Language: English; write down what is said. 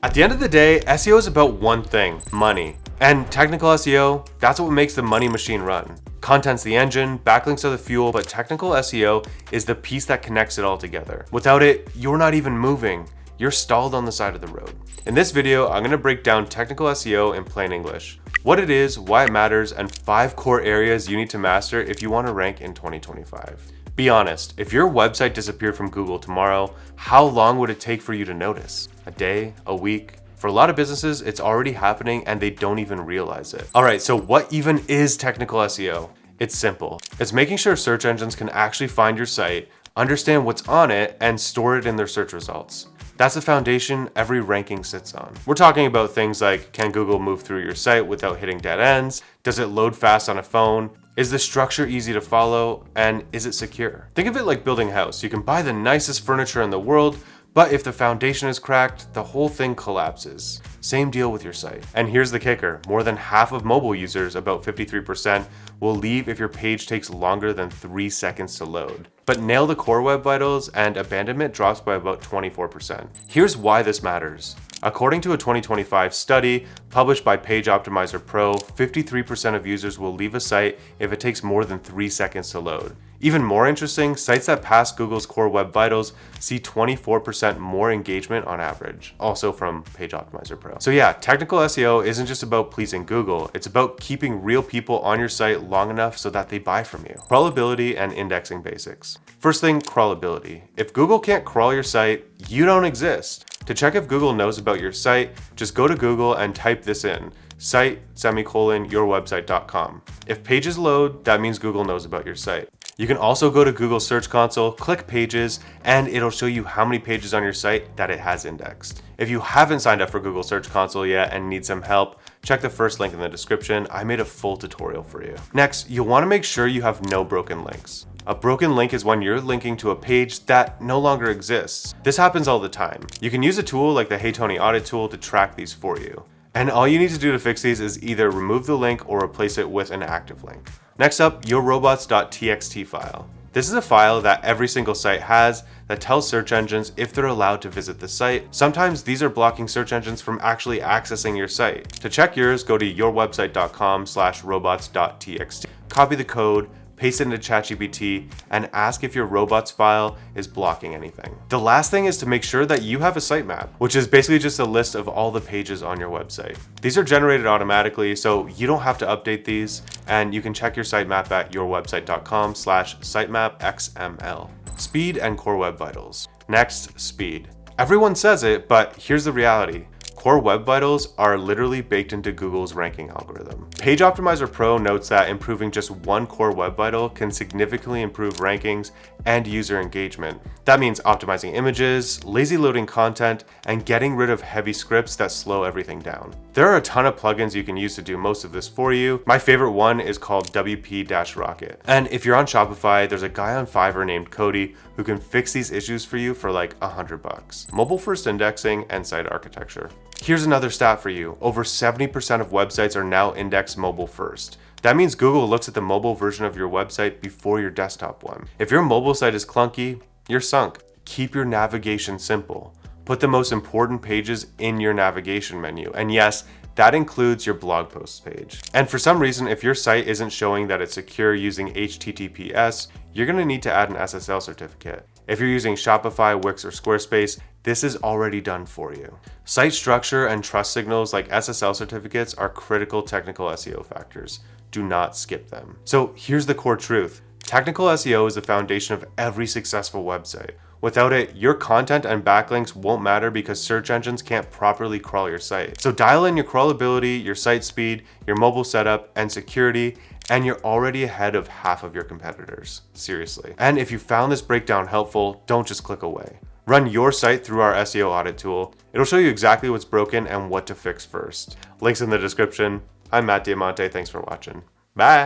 At the end of the day, SEO is about one thing: money. And technical SEO, that's what makes the money machine run. Content's the engine, backlinks are the fuel, but technical SEO is the piece that connects it all together. Without it, you're not even moving. You're stalled on the side of the road. In this video, I'm gonna break down technical SEO in plain English, what it is, why it matters, and 5 core areas you need to master if you wanna rank in 2025. Be honest, if your website disappeared from Google tomorrow, how long would it take for you to notice? A day? A week? For a lot of businesses, it's already happening and they don't even realize it. All right, so what even is technical SEO? It's simple. It's making sure search engines can actually find your site, understand what's on it, and store it in their search results. That's the foundation every ranking sits on. We're talking about things like, can Google move through your site without hitting dead ends? Does it load fast on a phone? Is the structure easy to follow? And is it secure? Think of it like building a house. You can buy the nicest furniture in the world, but if the foundation is cracked, the whole thing collapses. Same deal with your site. And here's the kicker. More than half of mobile users, about 53%, will leave if your page takes longer than 3 seconds to load. But nail the core web vitals and abandonment drops by about 24%. Here's why this matters. According to a 2025 study published by Page Optimizer Pro, 53% of users will leave a site if it takes more than 3 seconds to load. Even more interesting, sites that pass Google's core web vitals see 24% more engagement on average, also from Page Optimizer Pro. So yeah, technical SEO isn't just about pleasing Google, it's about keeping real people on your site long enough so that they buy from you. Crawlability and indexing basics. First thing, crawlability. If Google can't crawl your site, you don't exist. To check if Google knows about your site, just go to Google and type this in: site:/yourwebsite.com. If pages load, that means Google knows about your site. You can also go to Google Search Console, click pages, and it'll show you how many pages on your site that it has indexed. If you haven't signed up for Google Search Console yet and need some help, check the first link in the description. I made a full tutorial for you. Next, you'll want to make sure you have no broken links. A broken link is when you're linking to a page that no longer exists. This happens all the time. You can use a tool like the Hey Tony Audit tool to track these for you. And all you need to do to fix these is either remove the link or replace it with an active link. Next up, your robots.txt file. This is a file that every single site has that tells search engines if they're allowed to visit the site. Sometimes these are blocking search engines from actually accessing your site. To check yours, go to yourwebsite.com/robots.txt, copy the code, paste it into ChatGPT, and ask if your robots file is blocking anything. The last thing is to make sure that you have a sitemap, which is basically just a list of all the pages on your website. These are generated automatically, so you don't have to update these, and you can check your sitemap at yourwebsite.com/sitemapxml. Speed and core web vitals. Next, speed. Everyone says it, but here's the reality. Core web vitals are literally baked into Google's ranking algorithm. Page Optimizer Pro notes that improving just one core web vital can significantly improve rankings and user engagement. That means optimizing images, lazy loading content, and getting rid of heavy scripts that slow everything down. There are a ton of plugins you can use to do most of this for you. My favorite one is called WP-Rocket. And if you're on Shopify, there's a guy on Fiverr named Cody who can fix these issues for you for like $100. Mobile first indexing and site architecture. Here's another stat for you. Over 70% of websites are now indexed mobile first. That means Google looks at the mobile version of your website before your desktop one. If your mobile site is clunky, you're sunk. Keep your navigation simple. Put the most important pages in your navigation menu. And yes, that includes your blog posts page. And for some reason, if your site isn't showing that it's secure using HTTPS, you're gonna need to add an SSL certificate. If you're using Shopify, Wix, or Squarespace, this is already done for you. Site structure and trust signals like SSL certificates are critical technical SEO factors. Do not skip them. So here's the core truth. Technical SEO is the foundation of every successful website. Without it, your content and backlinks won't matter because search engines can't properly crawl your site. So dial in your crawlability, your site speed, your mobile setup, and security, and you're already ahead of half of your competitors. Seriously. And if you found this breakdown helpful, don't just click away. Run your site through our SEO audit tool. It'll show you exactly what's broken and what to fix first. Links in the description. I'm Matt Diamante. Thanks for watching. Bye.